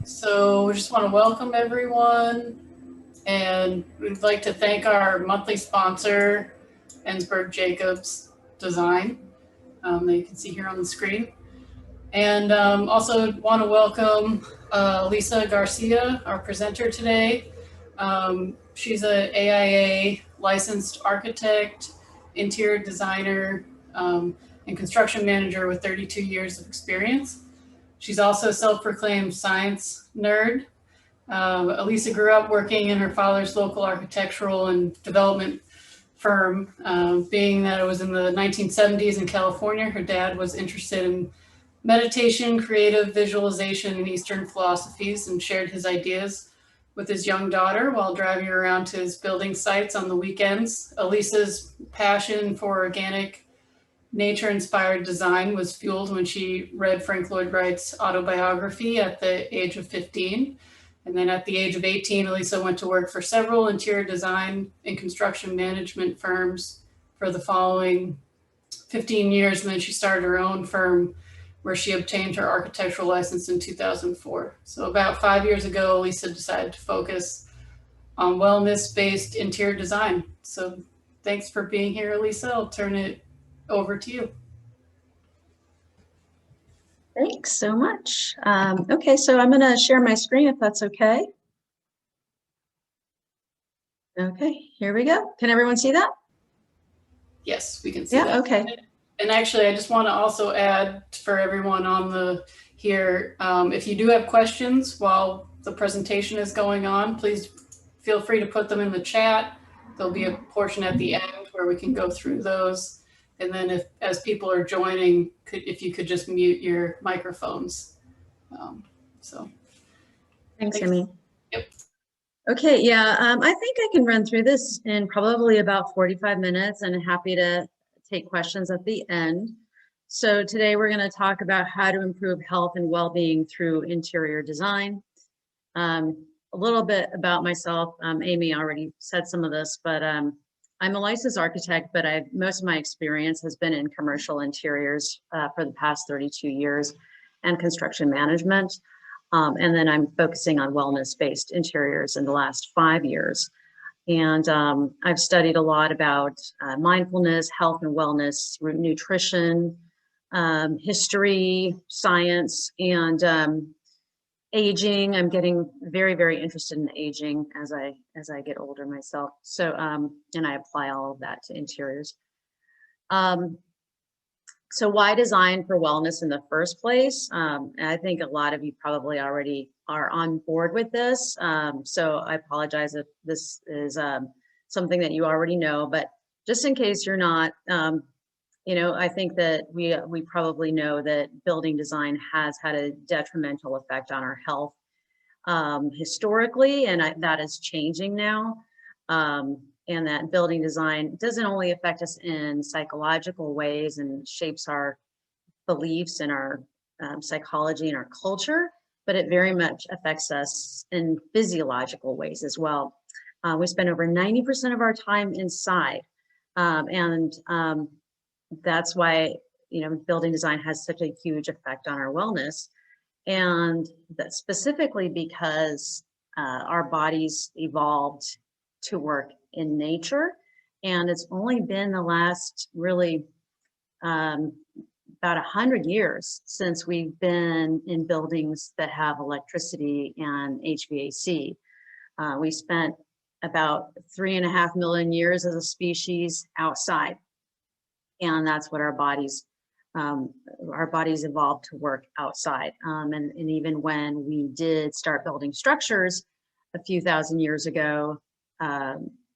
So we just want to welcome everyone, and we'd like to thank our monthly sponsor, Ensberg Jacobs Design, that you can see here on the screen. And also want to welcome Elisa Garcia, our presenter today. She's an AIA licensed architect, interior designer, and construction manager with 32 years of experience. She's also a self-proclaimed science nerd. Elisa grew up working in her father's local architectural and development firm. Being that it was in the 1970s in California, her dad was interested in meditation, creative visualization, and Eastern philosophies, and shared his ideas with his young daughter while driving around to his building sites on the weekends. Elisa's passion for organic, nature-inspired design was fueled when she read Frank Lloyd Wright's autobiography at the age of 15. And then at the age of 18, Elisa went to work for several interior design and construction management firms for the following 15 years. And then she started her own firm where she obtained her architectural license in 2004. So about 5 years ago, Elisa decided to focus on wellness-based interior design. So thanks for being here, Elisa. I'll turn it over to you. Thanks so much. Okay, so I'm going to share my screen if that's okay. Okay, here we go. Can everyone see that? Yes, we can see that. Okay. And actually, I just want to also add for everyone on the here, if you do have questions while the presentation is going on, please feel free to put them in the chat. There'll be a portion at the end where we can go through those. And then as people are joining, if you could just mute your microphones. Thanks, Amy. Yep. Okay, yeah, I think I can run through this in probably about 45 minutes, and happy to take questions at the end. So today we're going to talk about how to improve health and well-being through interior design. A little bit about myself. Amy already said some of this, but I'm a licensed architect, but most of my experience has been in commercial interiors for the past 32 years and construction management. And then I'm focusing on wellness-based interiors in the last 5 years. And I've studied a lot about mindfulness, health and wellness, nutrition, history, science, and aging. I'm getting very, very interested in aging as I get older myself. So, and I apply all of that to interiors. So why design for wellness in the first place? I think a lot of you probably already are on board with this. So I apologize if this is something that you already know, but just in case you're not, you know, I think that we probably know that building design has had a detrimental effect on our health historically, and that is changing now. And that building design doesn't only affect us in psychological ways and shapes our beliefs and our psychology and our culture, but it very much affects us in physiological ways as well. We spend over 90% of our time inside, and that's why, you know, building design has such a huge effect on our wellness, and that specifically because our bodies evolved to work in nature, and it's only been the last really about 100 years since we've been in buildings that have electricity and HVAC. We spent about 3.5 million years as a species outside, and that's what our bodies evolved to work outside. And even when we did start building structures a few thousand years ago,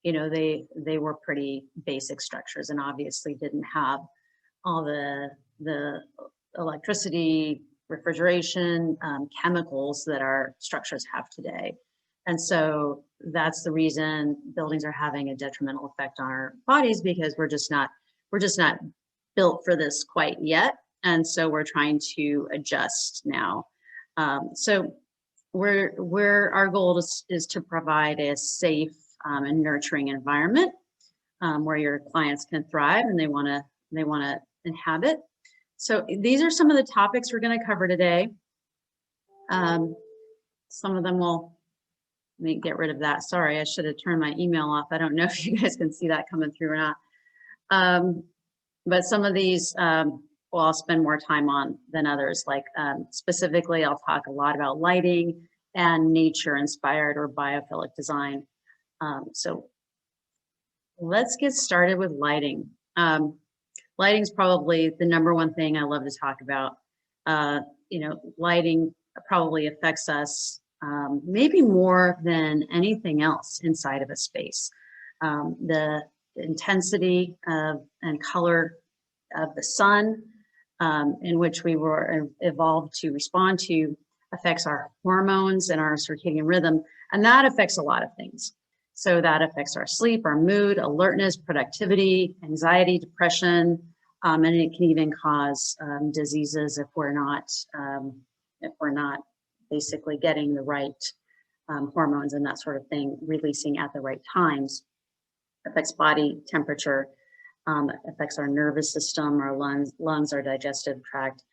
you know, they were pretty basic structures and obviously didn't have all the electricity, refrigeration, chemicals that our structures have today. And so that's the reason buildings are having a detrimental effect on our bodies, because we're just not built for this quite yet. And so we're trying to adjust now. So our goal is to provide a safe and nurturing environment where your clients can thrive and they want to inhabit. So these are some of the topics we're going to cover today. some of them will, let me get rid of that. Sorry, I should have turned my email off. I don't know if you guys can see that coming through or not. But some of these, well, I'll spend more time on than others. Like specifically, I'll talk a lot about lighting and nature-inspired or biophilic design. So let's get started with lighting. Lighting is probably the #1 thing I love to talk about. You know, lighting probably affects us maybe more than anything else inside of a space. The intensity of and color of the sun in which we were evolved to respond to affects our hormones and our circadian rhythm, and that affects a lot of things. So that affects our sleep, our mood, alertness, productivity, anxiety, depression, and it can even cause diseases if we're not basically getting the right hormones and that sort of thing releasing at the right times. Affects body temperature, affects our nervous system, our lungs, our digestive tract.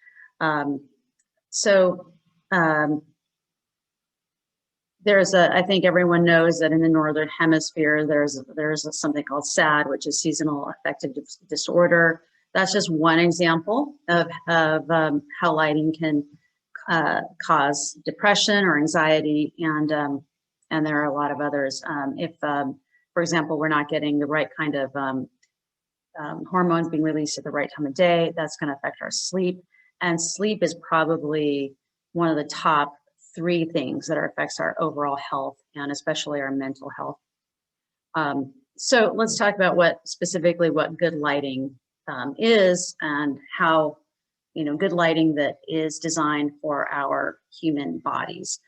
There's I think everyone knows that in the Northern Hemisphere, there's something called SAD, which is seasonal affective disorder. That's just one example of how lighting can cause depression or anxiety, and there are a lot of others. If, for example, we're not getting the right kind of hormones being released at the right time of day, that's going to affect our sleep. And sleep is probably one of the top 3 things that affects our overall health and especially our mental health. So let's talk about what good lighting is and how, you know, good lighting that is designed for our human bodies.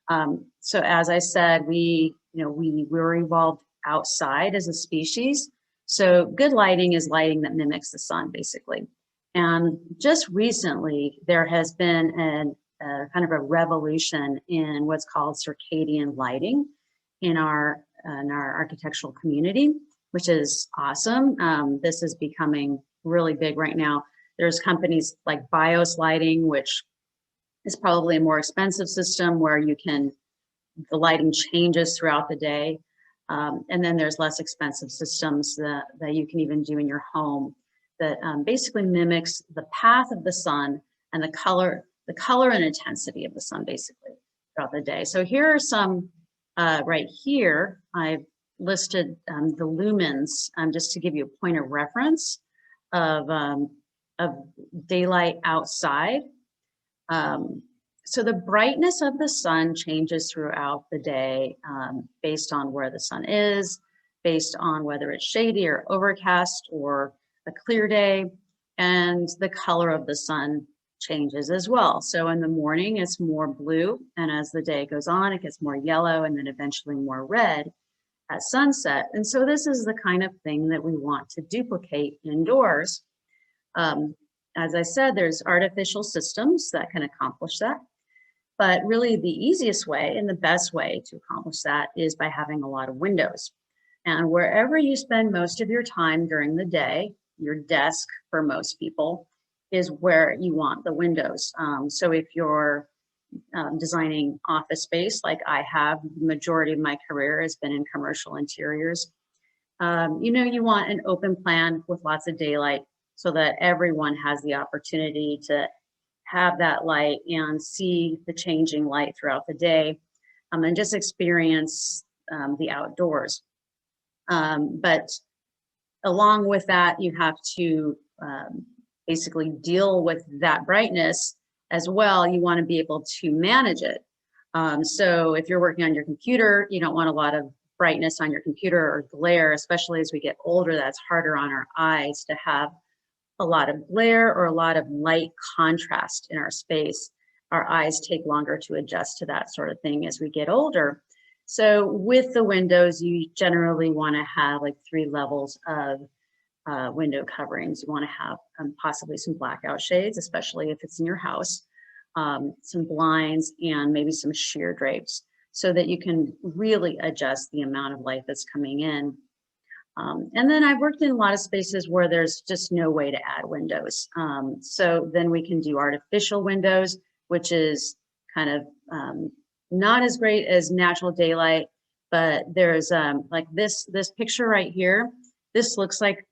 So as I said, we were evolved outside as a species. So good lighting is lighting that mimics the sun, basically. And just recently, there has been kind of a revolution in what's called circadian lighting in our architectural community, which is awesome. This is becoming really big right now. There's companies like BIOS lighting, which is probably a more expensive system where the lighting changes throughout the day. And then there's less expensive systems that you can even do in your home that basically mimics the path of the sun and the color and intensity of the sun basically throughout the day. So here are some, right here, I've listed the lumens just to give you a point of reference of daylight outside. So the brightness of the sun changes throughout the day based on where the sun is, based on whether it's shady or overcast or a clear day, and the color of the sun changes as well. So in the morning, it's more blue, and as the day goes on, it gets more yellow and then eventually more red at sunset. And so this is the kind of thing that we want to duplicate indoors. As I said, there's artificial systems that can accomplish that. But really the easiest way and the best way to accomplish that is by having a lot of windows. And wherever you spend most of your time during the day, your desk for most people is where you want the windows. So if you're designing office space like I have, the majority of my career has been in commercial interiors. You want an open plan with lots of daylight so that everyone has the opportunity to have that light and see the changing light throughout the day and just experience the outdoors. But along with that, you have to basically deal with that brightness as well. You want to be able to manage it. So if you're working on your computer, you don't want a lot of brightness on your computer or glare, especially as we get older. That's harder on our eyes to have a lot of glare or a lot of light contrast in our space. Our eyes take longer to adjust to that sort of thing as we get older. So with the windows, you generally want to have like 3 levels of window coverings. You want to have possibly some blackout shades, especially if it's in your house, some blinds, and maybe some sheer drapes so that you can really adjust the amount of light that's coming in. And then I've worked in a lot of spaces where there's just no way to add windows. So then we can do artificial windows, which is kind of not as great as natural daylight, but there's like this picture right here. This looks like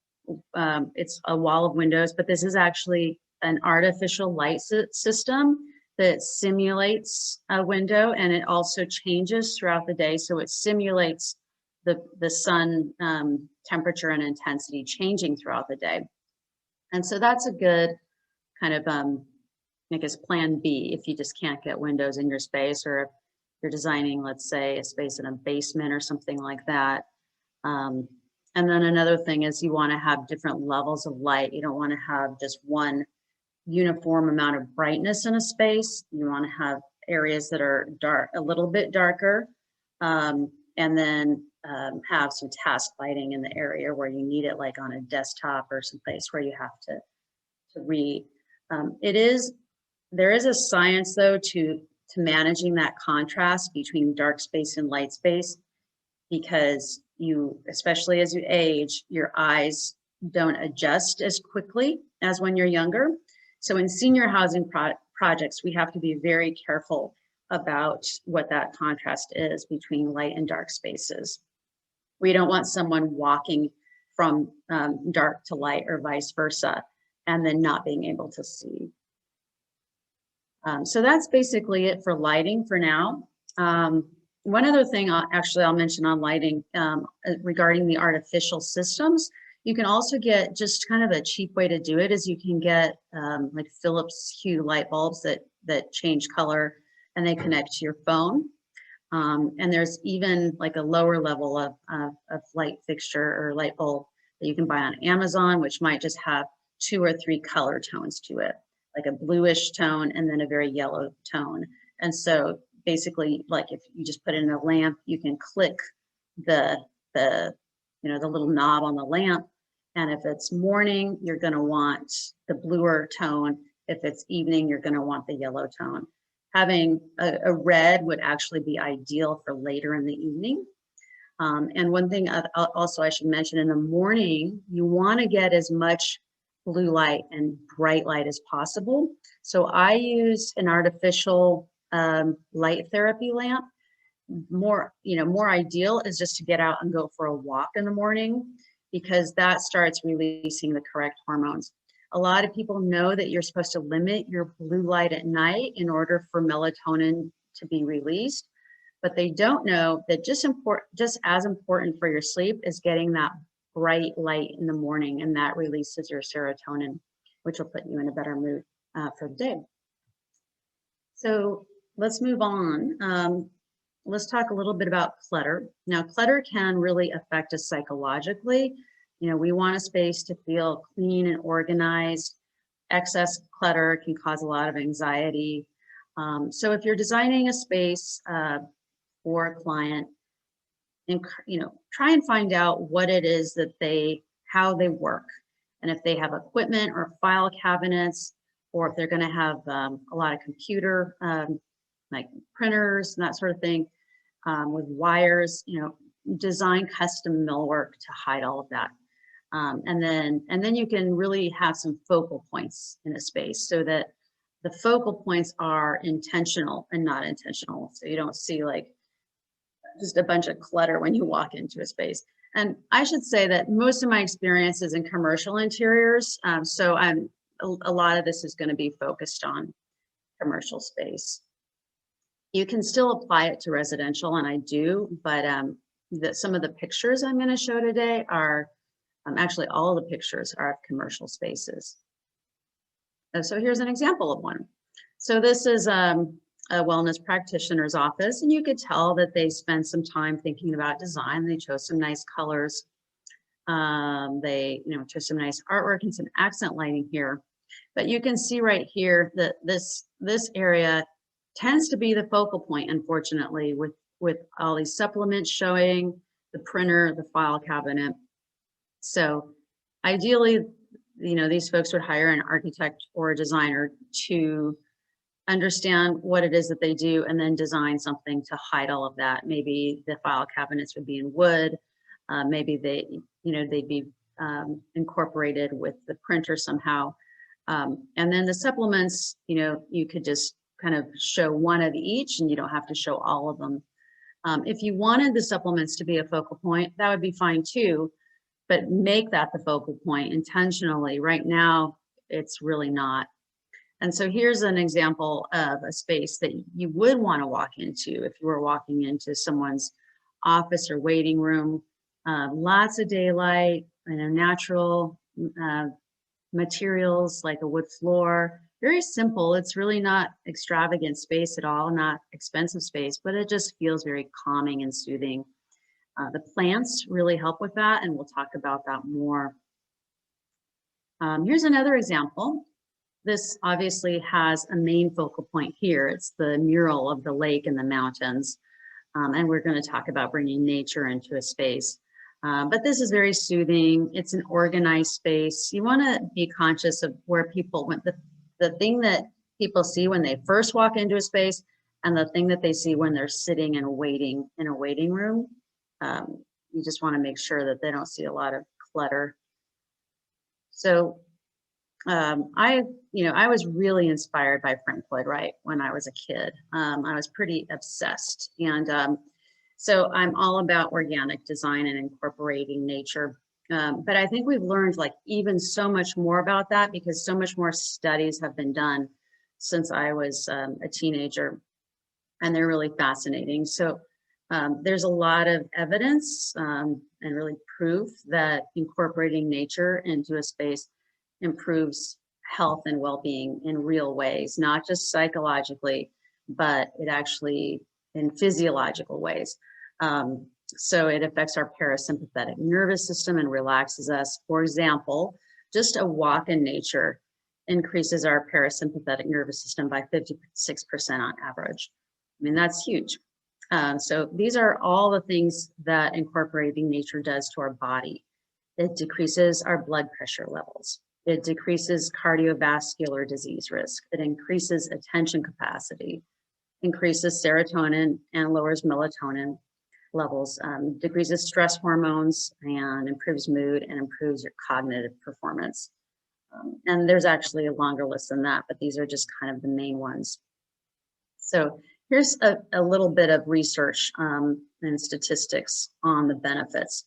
it's a wall of windows, but this is actually an artificial light system that simulates a window, and it also changes throughout the day. So it simulates the sun temperature and intensity changing throughout the day. And so that's a good kind of, I guess, plan B if you just can't get windows in your space, or if you're designing, let's say, a space in a basement or something like that. And then another thing is you want to have different levels of light. You don't want to have just one uniform amount of brightness in a space. You want to have areas that are dark, a little bit darker, and then have some task lighting in the area where you need it, like on a desktop or someplace where you have to read. There is a science though to managing that contrast between dark space and light space, because you, especially as you age, your eyes don't adjust as quickly as when you're younger. So in senior housing projects, we have to be very careful about what that contrast is between light and dark spaces. We don't want someone walking from dark to light or vice versa, and then not being able to see. So that's basically it for lighting for now. One other thing I'll mention on lighting regarding the artificial systems, you can also get, just kind of a cheap way to do it is you can get like Philips Hue light bulbs that change color and they connect to your phone. And there's even like a lower level of light fixture or light bulb that you can buy on Amazon, which might just have 2 or 3 color tones to it, like a bluish tone and then a very yellow tone. And so basically, like if you just put in a lamp, you can click the little knob on the lamp. And if it's morning, you're going to want the bluer tone. If it's evening, you're going to want the yellow tone. Having a red would actually be ideal for later in the evening. And one thing also I should mention, in the morning, you want to get as much blue light and bright light as possible. So I use an artificial light therapy lamp. More ideal is just to get out and go for a walk in the morning, because that starts releasing the correct hormones. A lot of people know that you're supposed to limit your blue light at night in order for melatonin to be released, but they don't know that just as important for your sleep is getting that bright light in the morning, and that releases your serotonin, which will put you in a better mood for the day. So let's move on. Let's talk a little bit about clutter. Now, clutter can really affect us psychologically. We want a space to feel clean and organized. Excess clutter can cause a lot of anxiety. So if you're designing a space for a client, and try and find out what it is that how they work, and if they have equipment or file cabinets, or if they're going to have a lot of computer like printers and that sort of thing, with wires. Design custom millwork to hide all of that, and then you can really have some focal points in a space, so that the focal points are intentional and not intentional. So you don't see like just a bunch of clutter when you walk into a space. And I should say that most of my experience is in commercial interiors. So a lot of this is going to be focused on commercial space. You can still apply it to residential, and I do, but some of the pictures I'm going to show today are, actually all of the pictures are of commercial spaces. So here's an example of one. So this is a wellness practitioner's office, and you could tell that they spent some time thinking about design. They chose some nice colors. They chose some nice artwork and some accent lighting here. But you can see right here that this area tends to be the focal point, unfortunately, with all these supplements showing, the printer, the file cabinet. So ideally, these folks would hire an architect or a designer to understand what it is that they do, and then design something to hide all of that. Maybe the file cabinets would be in wood. Maybe they'd be incorporated with the printer somehow. And then the supplements, you could just kind of show one of each, and you don't have to show all of them. If you wanted the supplements to be a focal point, that would be fine too, but make that the focal point intentionally. Right now, it's really not. And so here's an example of a space that you would want to walk into if you were walking into someone's office or waiting room. Lots of daylight, natural materials like a wood floor. Very simple. It's really not extravagant space at all, not expensive space, but it just feels very calming and soothing. The plants really help with that, and we'll talk about that more. Here's another example. This obviously has a main focal point here. It's the mural of the lake and the mountains. And we're going to talk about bringing nature into a space. But this is very soothing. It's an organized space. You want to be conscious of where people went. The thing that people see when they first walk into a space and the thing that they see when they're sitting and waiting in a waiting room. You just want to make sure that they don't see a lot of clutter. So I was really inspired by Frank Lloyd Wright when I was a kid. I was pretty obsessed. And so I'm all about organic design and incorporating nature. But I think we've learned like even so much more about that because so much more studies have been done since I was a teenager, and they're really fascinating. So there's a lot of evidence and really proof that incorporating nature into a space improves health and well-being in real ways, not just psychologically, but it actually in physiological ways. So it affects our parasympathetic nervous system and relaxes us. For example, just a walk in nature increases our parasympathetic nervous system by 56% on average. I mean, that's huge. So these are all the things that incorporating nature does to our body. It decreases our blood pressure levels. It decreases cardiovascular disease risk. It increases attention capacity, increases serotonin and lowers melatonin levels, decreases stress hormones and improves mood and improves your cognitive performance. And there's actually a longer list than that, but these are just kind of the main ones. So here's a little bit of research and statistics on the benefits.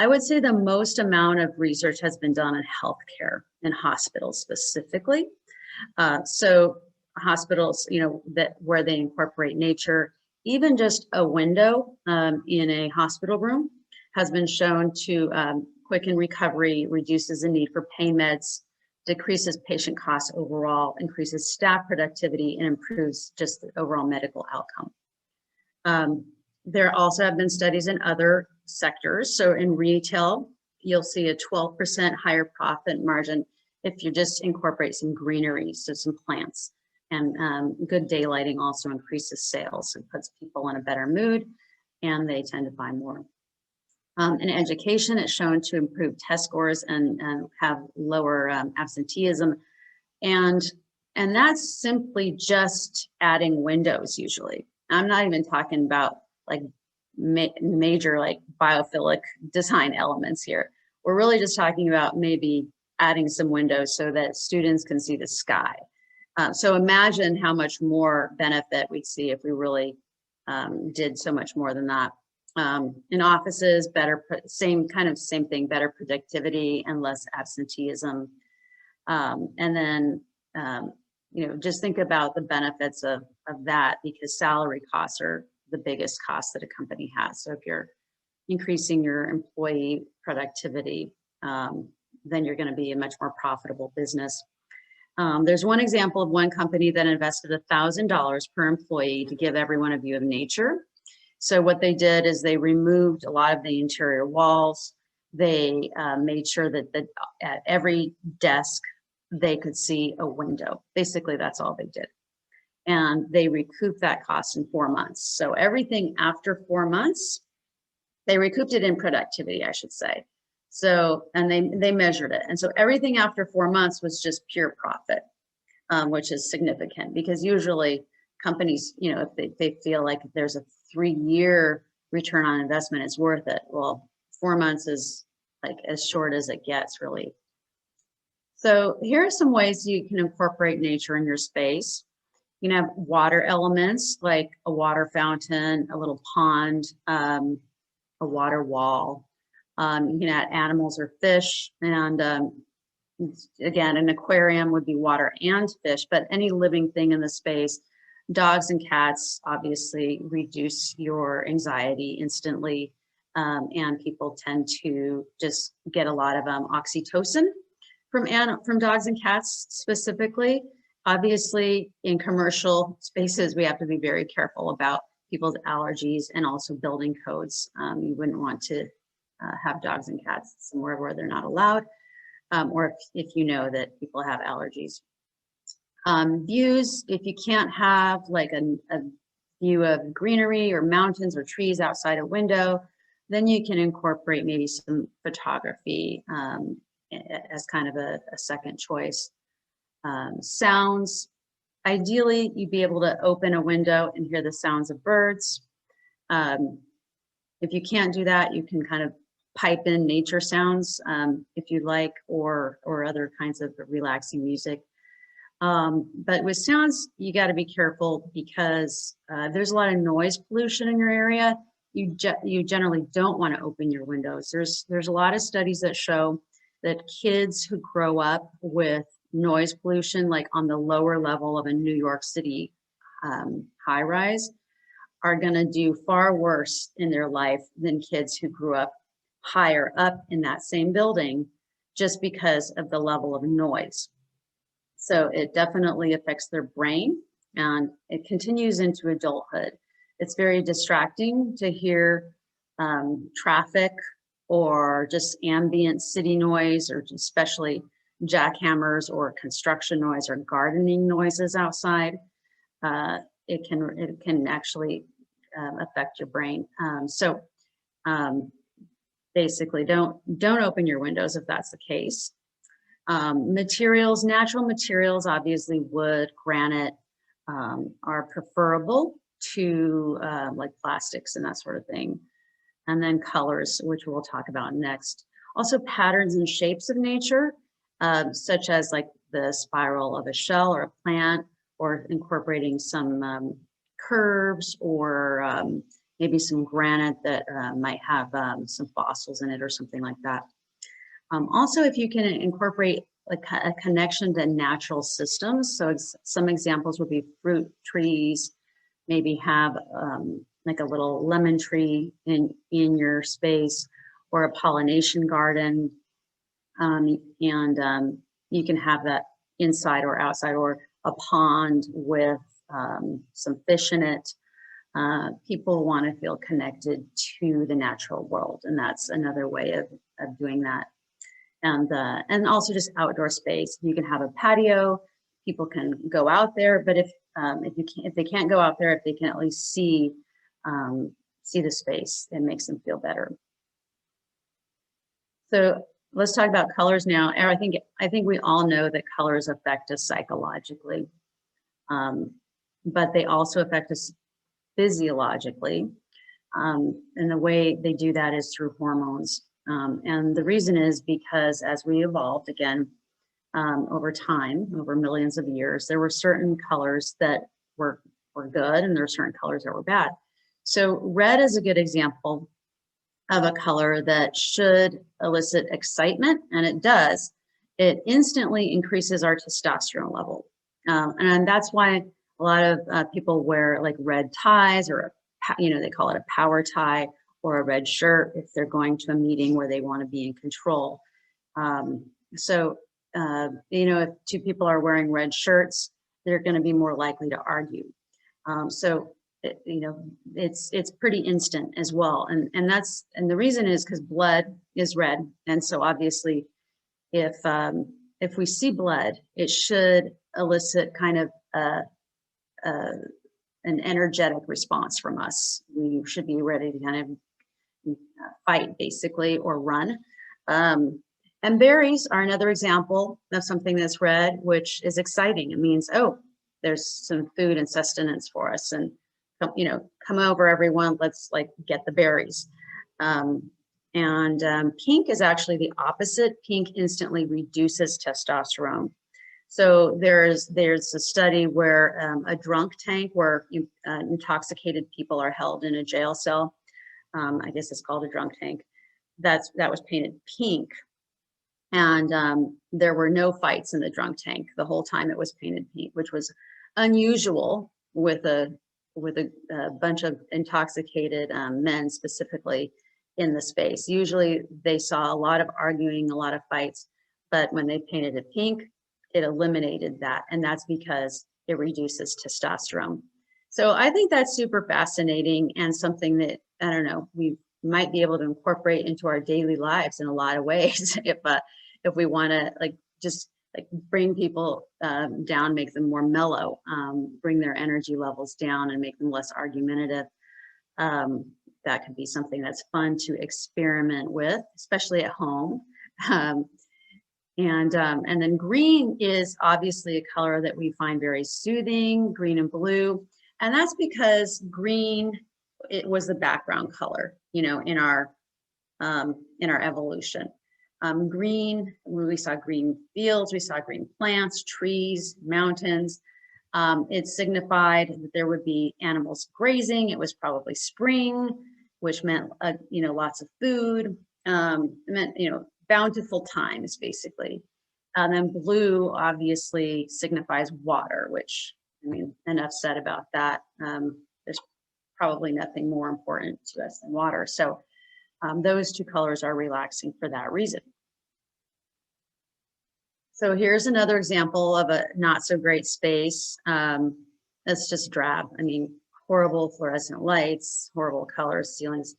I would say the most amount of research has been done in healthcare, in hospitals specifically. So hospitals, where they incorporate nature, even just a window in a hospital room has been shown to quicken recovery, reduces the need for pain meds, decreases patient costs overall, increases staff productivity, and improves just the overall medical outcome. There also have been studies in other sectors. So in retail, you'll see a 12% higher profit margin if you just incorporate some greenery, so some plants. And good daylighting also increases sales. It puts people in a better mood, and they tend to buy more. In education, it's shown to improve test scores and have lower absenteeism. And that's simply just adding windows usually. I'm not even talking about like major like biophilic design elements here. We're really just talking about maybe adding some windows so that students can see the sky. So imagine how much more benefit we'd see if we really did so much more than that. In offices, same thing, better productivity and less absenteeism. And then, just think about the benefits of that, because salary costs are the biggest cost that a company has. So if you're increasing your employee productivity, then you're going to be a much more profitable business. There's one example of one company that invested $1,000 per employee to give everyone a view of nature. So what they did is they removed a lot of the interior walls. They made sure that at every desk, they could see a window. Basically, that's all they did. And they recouped that cost in 4 months. So everything after 4 months, they recouped it in productivity, I should say. So, and they measured it. And so everything after 4 months was just pure profit, which is significant, because usually companies, if they feel like if there's a 3-year return on investment, it's worth it. Well, 4 months is like as short as it gets, really. So here are some ways you can incorporate nature in your space. You can have water elements like a water fountain, a little pond, a water wall. You can add animals or fish, and again, an aquarium would be water and fish, but any living thing in the space. Dogs and cats obviously reduce your anxiety instantly, and people tend to just get a lot of oxytocin from dogs and cats specifically. Obviously, in commercial spaces, we have to be very careful about people's allergies and also building codes. You wouldn't want to have dogs and cats somewhere where they're not allowed, or if you know that people have allergies. Views, if you can't have like a view of greenery or mountains or trees outside a window, then you can incorporate maybe some photography as kind of a second choice. Sounds, ideally you'd be able to open a window and hear the sounds of birds. If you can't do that, you can kind of pipe in nature sounds if you like, or other kinds of relaxing music. But with sounds, you got to be careful because there's a lot of noise pollution in your area. You generally don't want to open your windows. There's a lot of studies that show that kids who grow up with noise pollution, like on the lower level of a New York City high rise, are going to do far worse in their life than kids who grew up higher up in that same building, just because of the level of noise. So it definitely affects their brain, and it continues into adulthood. It's very distracting to hear traffic or just ambient city noise, or especially jackhammers or construction noise or gardening noises outside. It can actually affect your brain. Basically, don't open your windows if that's the case. Materials, natural materials, obviously wood, granite, are preferable to like plastics and that sort of thing. And then colors, which we'll talk about next. Also patterns and shapes of nature, such as like the spiral of a shell or a plant, or incorporating some curves, or maybe some granite that might have some fossils in it or something like that. Also, if you can incorporate like a connection to natural systems, so some examples would be fruit trees, maybe have like a little lemon tree in your space, or a pollination garden, and you can have that inside or outside, or a pond with some fish in it. People want to feel connected to the natural world, and that's another way of doing that. And also just outdoor space. You can have a patio. People can go out there, but if they can't go out there, if they can at least see the space, it makes them feel better. So let's talk about colors now. I think we all know that colors affect us psychologically, but they also affect us physiologically. And the way they do that is through hormones. And the reason is because as we evolved again, over time, over millions of years, there were certain colors that were good, and there were certain colors that were bad. So red is a good example of a color that should elicit excitement, and it does. It instantly increases our testosterone level. And that's why a lot of people wear like red ties, or they call it a power tie, or a red shirt if they're going to a meeting where they want to be in control. If two people are wearing red shirts, they're going to be more likely to argue. It's pretty instant as well. And the reason is because blood is red. And so obviously if we see blood, it should elicit kind of an energetic response from us. We should be ready to kind of fight basically, or run. And berries are another example of something that's red, which is exciting. It means, oh, there's some food and sustenance for us, and come over everyone, let's like get the berries. Pink is actually the opposite. Pink instantly reduces testosterone. So there's a study where a drunk tank where intoxicated people are held in a jail cell. I guess it's called a drunk tank. That was painted pink. And there were no fights in the drunk tank the whole time it was painted pink, which was unusual with a bunch of intoxicated men specifically in the space. Usually they saw a lot of arguing, a lot of fights, but when they painted it pink, it eliminated that. And that's because it reduces testosterone. So I think that's super fascinating and something that, I don't know, we might be able to incorporate into our daily lives in a lot of ways if we want to just bring people down, make them more mellow, bring their energy levels down and make them less argumentative. That could be something that's fun to experiment with, especially at home. And then green is obviously a color that we find very soothing, green and blue. And that's because green, it was the background color, in our evolution. Green, we saw green fields, we saw green plants, trees, mountains. It signified that there would be animals grazing. It was probably spring, which meant, lots of food. It meant, bountiful times, basically. And then blue obviously signifies water, which, enough said about that. There's probably nothing more important to us than water. So those two colors are relaxing for that reason. So here's another example of a not so great space. It's just drab. Horrible fluorescent lights, horrible colors, ceilings,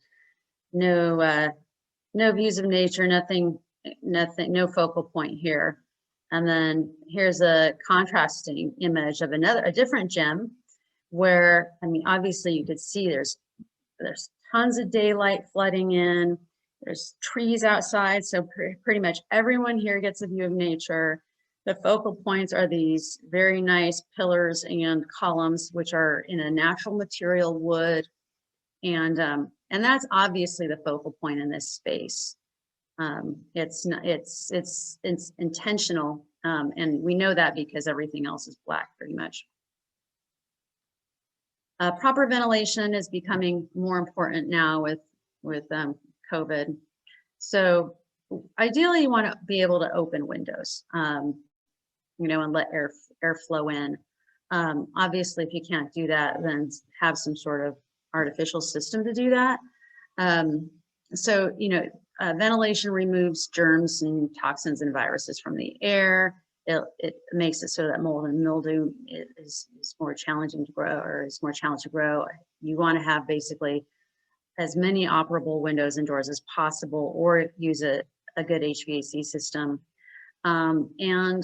no views of nature, nothing, no focal point here. And then here's a contrasting image of a different gym where, obviously you could see there's tons of daylight flooding in, there's trees outside. So pretty much everyone here gets a view of nature. The focal points are these very nice pillars and columns, which are in a natural material wood. And that's obviously the focal point in this space. It's intentional. And we know that because everything else is black pretty much. Proper ventilation is becoming more important now with COVID. So ideally you want to be able to open windows, and let air flow in. Obviously, if you can't do that, then have some sort of artificial system to do that. Ventilation removes germs and toxins and viruses from the air. It makes it so that mold and mildew is more challenging to grow, or is more challenging to grow. You want to have basically as many operable windows and doors as possible, or use a good HVAC system. And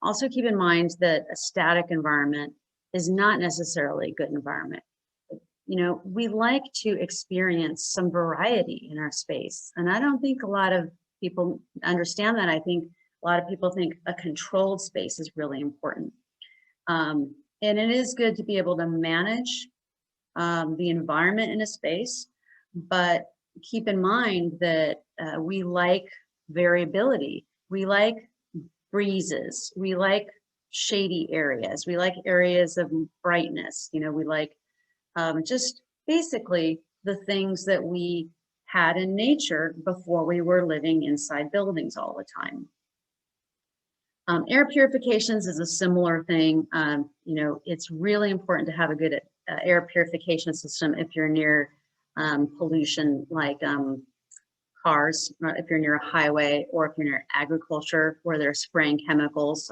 also keep in mind that a static environment is not necessarily a good environment. We like to experience some variety in our space. And I don't think a lot of people understand that. I think a lot of people think a controlled space is really important. And it is good to be able to manage the environment in a space, but keep in mind that we like variability. We like breezes. We like shady areas. We like areas of brightness. We like just basically the things that we had in nature before we were living inside buildings all the time. Air purifications is a similar thing. It's really important to have a good air purification system if you're near pollution like cars, if you're near a highway, or if you're near agriculture where they're spraying chemicals.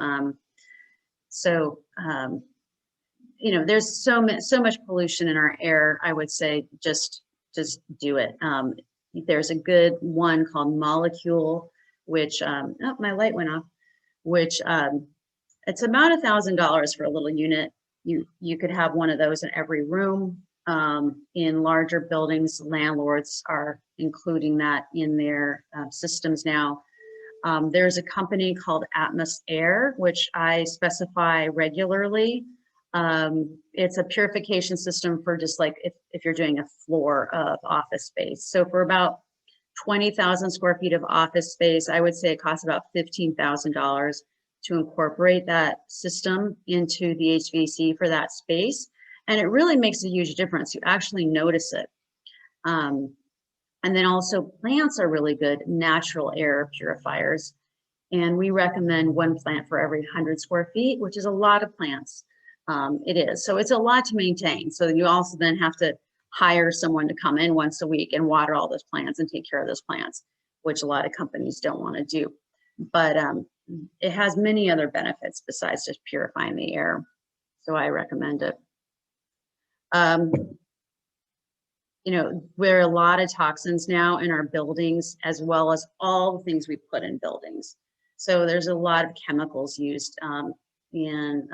There's so much pollution in our air. I would say just do it. There's a good one called Molecule, which my light went off. Which it's about $1,000 for a little unit. You could have one of those in every room. In larger buildings, landlords are including that in their systems now. There's a company called Atmos Air, which I specify regularly. It's a purification system for just like if you're doing a floor of office space. So for about 20,000 square feet of office space, I would say it costs about $15,000 to incorporate that system into the HVAC for that space. And it really makes a huge difference. You actually notice it. And then also plants are really good natural air purifiers. And we recommend 1 plant for every 100 square feet, which is a lot of plants. It is. So it's a lot to maintain. So you also then have to hire someone to come in once a week and water all those plants and take care of those plants, which a lot of companies don't want to do. But it has many other benefits besides just purifying the air. So I recommend it. You know, there are a lot of toxins now in our buildings, as well as all the things we put in buildings. So there's a lot of chemicals used in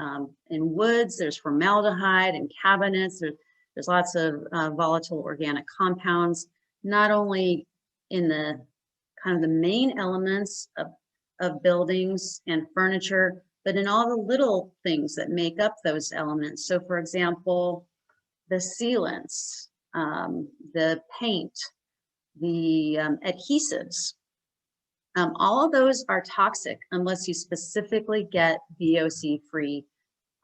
woods. There's formaldehyde in cabinets. There's lots of volatile organic compounds, not only in the kind of the main elements of buildings and furniture, but in all the little things that make up those elements. So for example, the sealants, the paint, the adhesives, all of those are toxic unless you specifically get VOC-free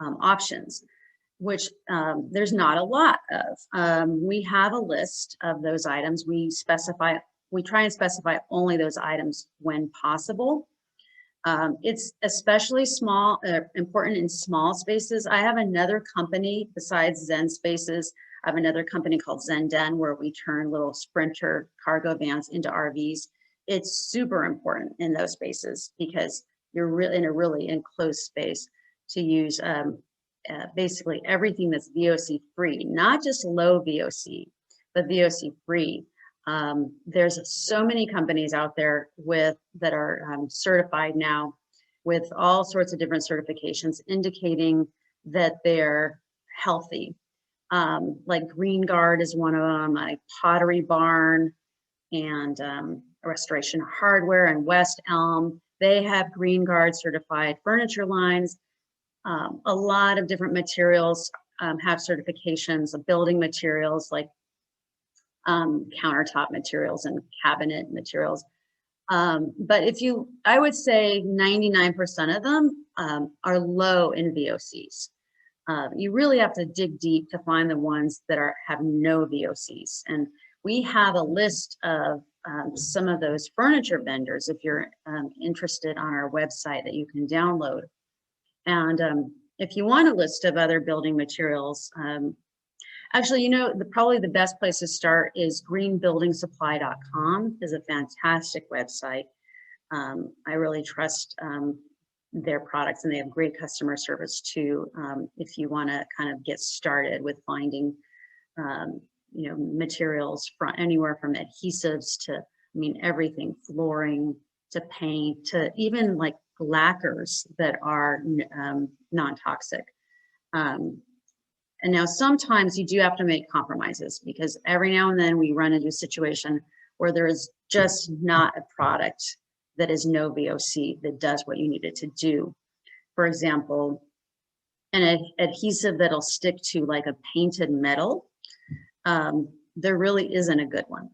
options, which there's not a lot of. We have a list of those items. We try and specify only those items when possible. It's especially important in small spaces. I have another company besides Zen Spaces. I have another company called Zen Den, where we turn little Sprinter cargo vans into RVs. It's super important in those spaces because you're really in a really enclosed space to use basically everything that's VOC free, not just low VOC, but VOC free. There's so many companies out there that are certified now with all sorts of different certifications indicating that they're healthy. Like Green Guard is one of them, like Pottery Barn and Restoration Hardware and West Elm. They have Green Guard certified furniture lines. A lot of different materials have certifications of building materials like countertop materials and cabinet materials. But I would say 99% of them are low in VOCs. You really have to dig deep to find the ones that have no VOCs. And we have a list of some of those furniture vendors, if you're interested, on our website that you can download. And if you want a list of other building materials, actually, you know, probably the best place to start is greenbuildingsupply.com is a fantastic website. I really trust their products, and they have great customer service too. If you want to kind of get started with finding, you know, materials from anywhere from adhesives to, I mean, everything, flooring to paint to even like lacquers that are non-toxic. And now sometimes you do have to make compromises because every now and then we run into a situation where there is just not a product that is no VOC that does what you need it to do. For example, an adhesive that'll stick to like a painted metal, there really isn't a good one.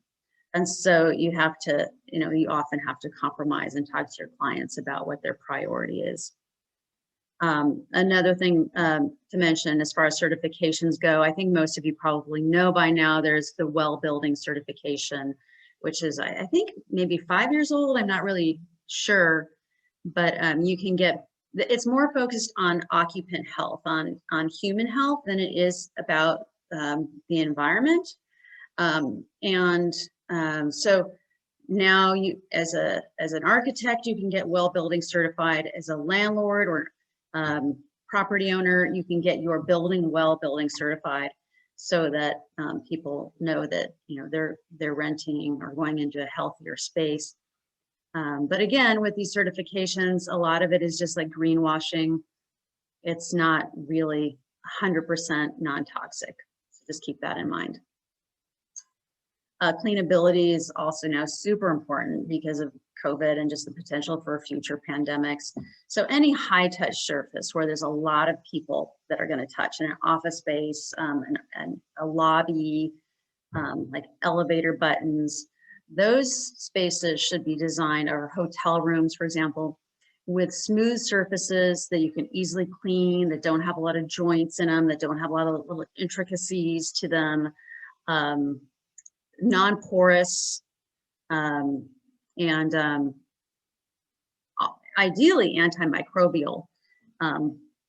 And so you have to, you know, you often have to compromise and talk to your clients about what their priority is. Another thing to mention as far as certifications go, I think most of you probably know by now, there's the well building certification, which is, I think, maybe 5 years old. I'm not really sure, but you can get, it's more focused on occupant health, on human health than it is about the environment. So now you, as an architect, you can get well building certified. As a landlord or property owner, you can get your building well building certified, so that people know that, you know, they're renting or going into a healthier space. But again, with these certifications, a lot of it is just like greenwashing. It's not really 100% non-toxic. So just keep that in mind. Cleanability is also now super important because of COVID and just the potential for future pandemics. So any high touch surface where there's a lot of people that are going to touch in an office space, and a lobby, like elevator buttons, those spaces should be designed, or hotel rooms, for example, with smooth surfaces that you can easily clean, that don't have a lot of joints in them, that don't have a lot of little intricacies to them, non-porous, and ideally antimicrobial.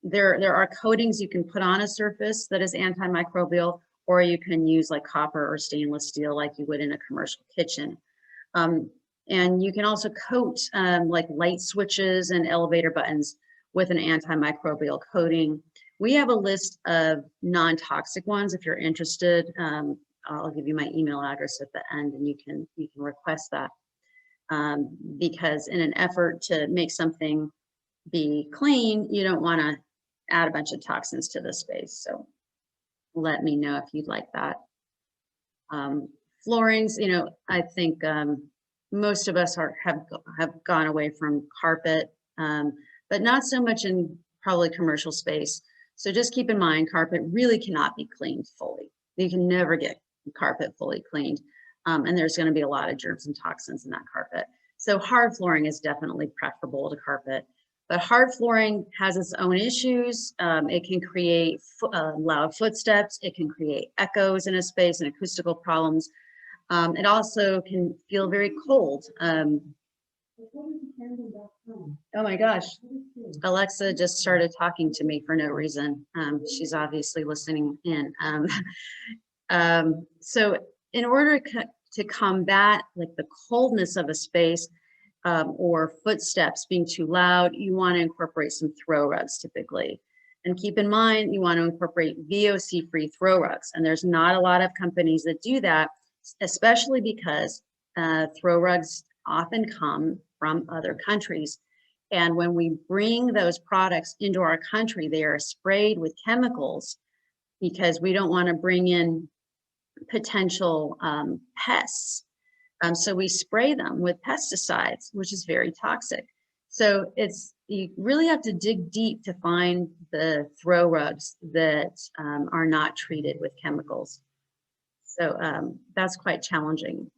There are coatings you can put on a surface that is antimicrobial, or you can use like copper or stainless steel like you would in a commercial kitchen. And you can also coat like light switches and elevator buttons with an antimicrobial coating. We have a list of non-toxic ones if you're interested. I'll give you my email address at the end and you can request that. Because in an effort to make something be clean, you don't want to add a bunch of toxins to the space. So let me know if you'd like that. Floorings, you know, I think most of us have gone away from carpet, but not so much in probably commercial space. So just keep in mind, carpet really cannot be cleaned fully. You can never get carpet fully cleaned. And there's going to be a lot of germs and toxins in that carpet. So hard flooring is definitely preferable to carpet. But hard flooring has its own issues. It can create loud footsteps. It can create echoes in a space and acoustical problems. It also can feel very cold. Oh my gosh, Alexa just started talking to me for no reason. She's obviously listening in. So in order to combat like the coldness of a space or footsteps being too loud, you want to incorporate some throw rugs typically. And keep in mind, you want to incorporate VOC-free throw rugs. And there's not a lot of companies that do that, especially because throw rugs often come from other countries. And when we bring those products into our country, they are sprayed with chemicals because we don't want to bring in potential pests. So we spray them with pesticides, which is very toxic. So you really have to dig deep to find the throw rugs that are not treated with chemicals. So that's quite challenging.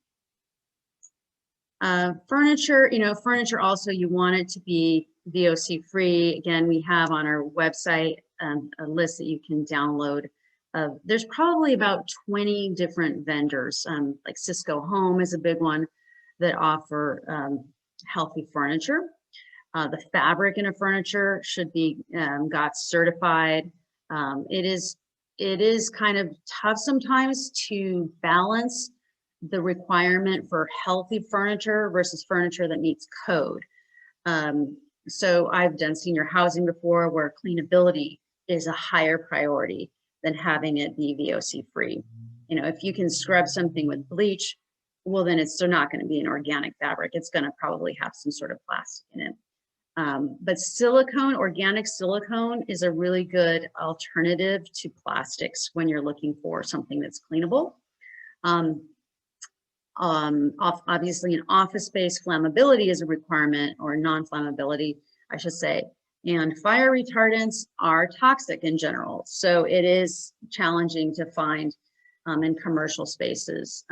Furniture, you know, furniture also, you want it to be VOC free. Again, we have on our website a list that you can download. There's probably about 20 different vendors, like Cisco Home is a big one that offer healthy furniture. The fabric in a furniture should be got certified. It is kind of tough sometimes to balance the requirement for healthy furniture versus furniture that meets code. So I've done senior housing before where cleanability is a higher priority than having it be VOC free. You know, if you can scrub something with bleach, well, then it's still not going to be an organic fabric. It's going to probably have some sort of plastic in it. But silicone, organic silicone is a really good alternative to plastics when you're looking for something that's cleanable. Obviously in office space, flammability is a requirement, or non-flammability, I should say. And fire retardants are toxic in general. So it is challenging to find in commercial spaces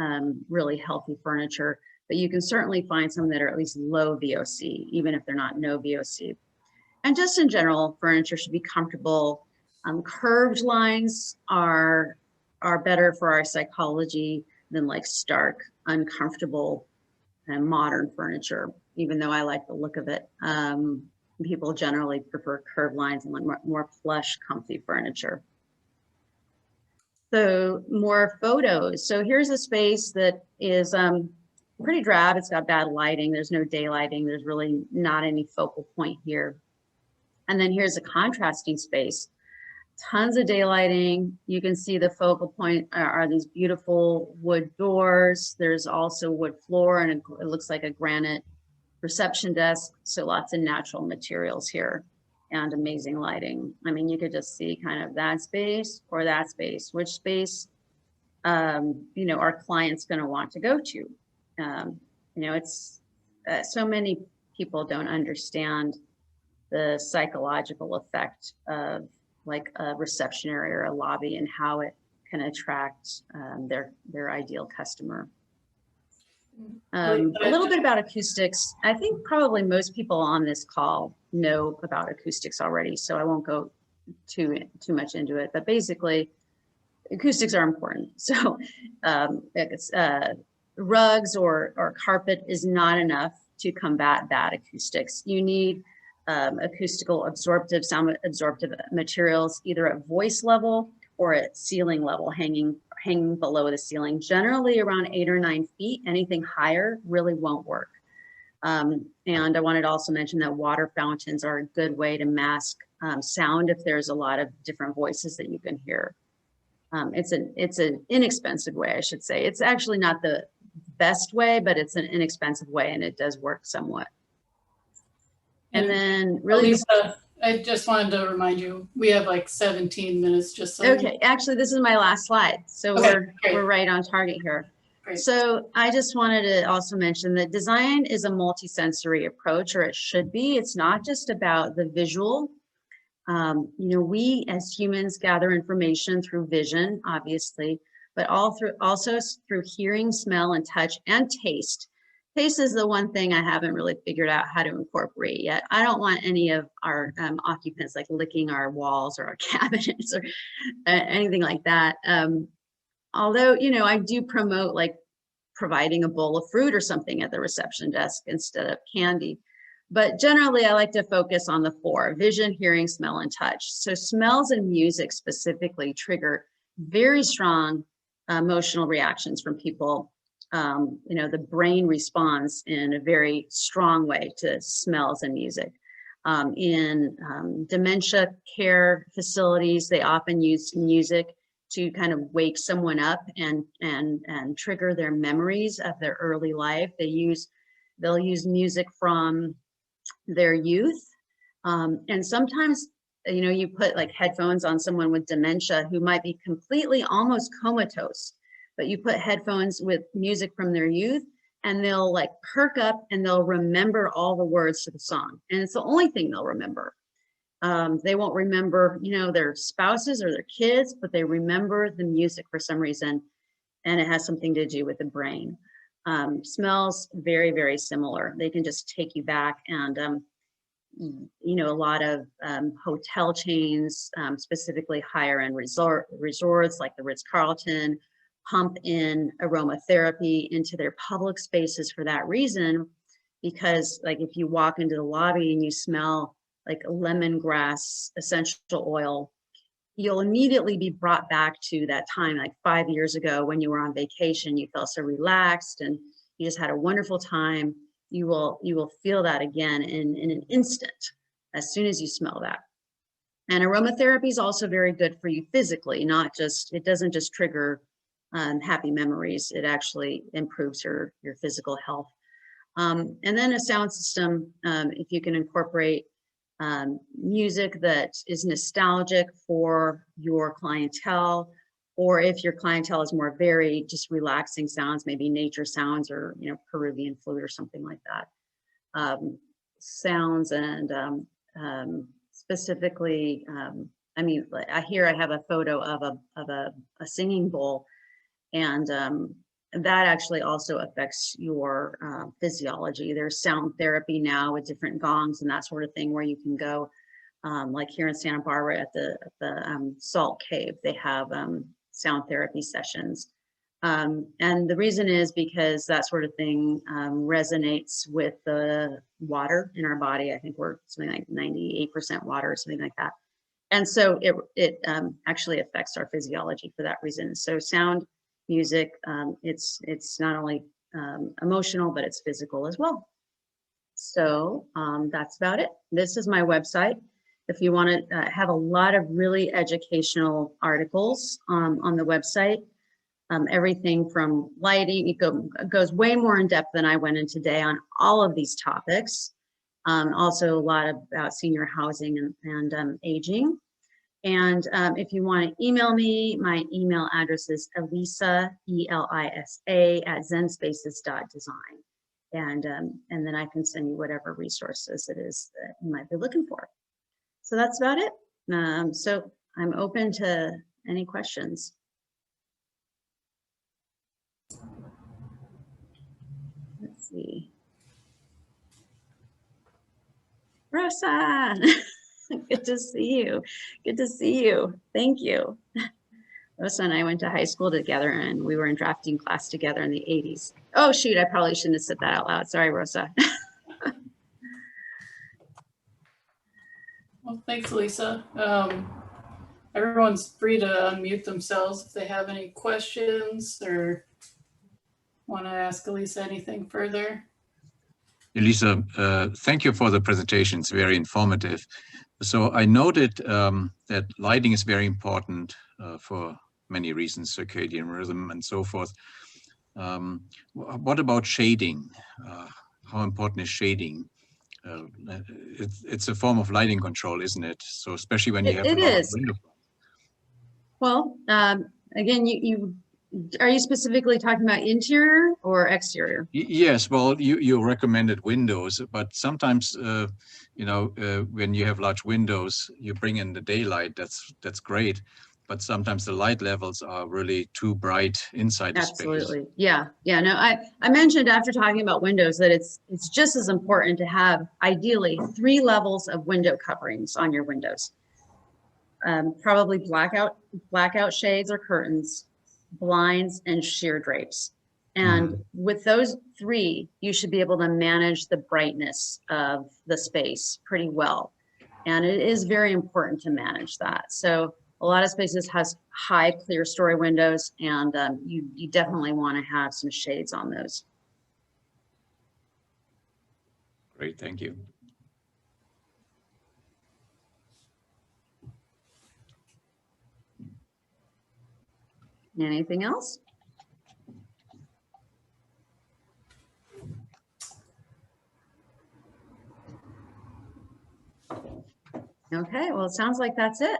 really healthy furniture, but you can certainly find some that are at least low VOC, even if they're not no VOC. And just in general, furniture should be comfortable. Curved lines are better for our psychology than like stark, uncomfortable, and modern furniture, even though I like the look of it. People generally prefer curved lines and more plush, comfy furniture. So more photos. So here's a space that is pretty drab. It's got bad lighting. There's no daylighting. There's really not any focal point here. And then here's a contrasting space. Tons of daylighting. You can see the focal point are these beautiful wood doors. There's also wood floor, and it looks like a granite reception desk. So lots of natural materials here and amazing lighting. I mean, you could just see kind of that space or that space, which space, you know, our client's going to want to go to. You know, it's so many people don't understand the psychological effect of like a reception area or a lobby and how it can attract their ideal customer. A little bit about acoustics. I think probably most people on this call know about acoustics already, so I won't go too much into it. But basically, acoustics are important. So rugs or carpet is not enough to combat bad acoustics. You need acoustical absorptive, sound absorptive materials, either at voice level or at ceiling level, hanging below the ceiling, generally around 8 or 9 feet. Anything higher really won't work. And I wanted to also mention that water fountains are a good way to mask sound if there's a lot of different voices that you can hear. It's an inexpensive way, I should say. It's actually not the best way, but it's an inexpensive way, and it does work somewhat. And then really, Elisa, I just wanted to remind you, we have like 17 minutes just so. Okay, actually, this is my last slide. So we're right on target here. Great. So I just wanted to also mention that design is a multisensory approach, or it should be. It's not just about the visual. You know, we as humans gather information through vision, obviously, but also through hearing, smell, and touch, and taste. Taste is the one thing I haven't really figured out how to incorporate yet. I don't want any of our occupants like licking our walls or our cabinets or anything like that. Although, you know, I do promote like providing a bowl of fruit or something at the reception desk instead of candy. But generally, I like to focus on the 4: vision, hearing, smell, and touch. So smells and music specifically trigger very strong emotional reactions from people. You know, the brain responds in a very strong way to smells and music. In dementia care facilities, they often use music to kind of wake someone up and trigger their memories of their early life. They'll use music from their youth. And sometimes, you know, you put like headphones on someone with dementia who might be completely almost comatose, but you put headphones with music from their youth and they'll like perk up and they'll remember all the words to the song. And it's the only thing they'll remember. They won't remember, you know, their spouses or their kids, but they remember the music for some reason. And it has something to do with the brain. Smells very, very similar. They can just take you back. And, you know, a lot of hotel chains, specifically higher end resorts like the Ritz-Carlton, pump in aromatherapy into their public spaces for that reason. Because like if you walk into the lobby and you smell like lemongrass essential oil, you'll immediately be brought back to that time like 5 years ago when you were on vacation. You felt so relaxed and you just had a wonderful time. You will feel that again in an instant as soon as you smell that. And aromatherapy is also very good for you physically, it doesn't just trigger happy memories. It actually improves your physical health. And then a sound system, if you can incorporate music that is nostalgic for your clientele, or if your clientele is more varied, just relaxing sounds, maybe nature sounds or, you know, Peruvian flute or something like that. Sounds and specifically, I mean, I have a photo of a singing bowl, and that actually also affects your physiology. There's sound therapy now with different gongs and that sort of thing where you can go, like here in Santa Barbara at the Salt Cave, they have sound therapy sessions. And the reason is because that sort of thing resonates with the water in our body. I think we're something like 98% water or something like that. And so it actually affects our physiology for that reason. So sound, music, it's not only emotional, but it's physical as well. So that's about it. This is my website. If you want to have a lot of really educational articles on the website, everything from lighting, it goes way more in depth than I went in today on all of these topics. Also a lot about senior housing and aging. And if you want to email me, my email address is Elisa, ELISA, @zenspaces.design. And then I can send you whatever resources it is that you might be looking for. So that's about it. So I'm open to any questions. see. Rosa, good to see you. Good to see you. Thank you. Rosa and I went to high school together, and we were in drafting class together in the 80s. Oh, shoot, I probably shouldn't have said that out loud. Sorry, Rosa. Well, thanks, Lisa. Everyone's free to unmute themselves if they have any questions or want to ask Elisa anything further. Elisa, thank you for the presentation. It's very informative. So I noted that lighting is very important for many reasons, circadian rhythm and so forth. What about shading? How important is shading? It's a form of lighting control, isn't it? So especially when you have a lot of window. Well, again, are you specifically talking about interior or exterior? Yes, well, you recommended windows, but sometimes, when you have large windows, you bring in the daylight. That's great, but sometimes the light levels are really too bright inside the space. Absolutely, yeah. No, I mentioned after talking about windows that it's just as important to have ideally 3 levels of window coverings on your windows. Probably blackout shades or curtains, blinds, and sheer drapes. And with those 3, you should be able to manage the brightness of the space pretty well. And it is very important to manage that. So a lot of spaces has high clear story windows, and you definitely want to have some shades on those. Great, thank you. Anything else? Okay, well, it sounds like that's it.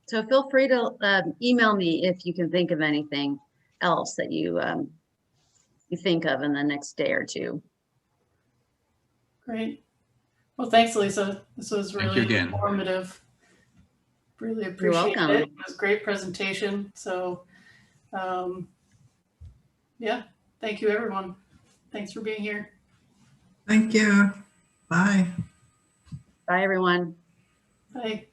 So feel free to email me if you can think of anything else that you think of in the next day or 2. Great. Well, thanks, Lisa. This was really informative. Really appreciate it. It was a great presentation. So, yeah, thank you, everyone. Thanks for being here. Thank you. Bye. Bye, everyone. Bye.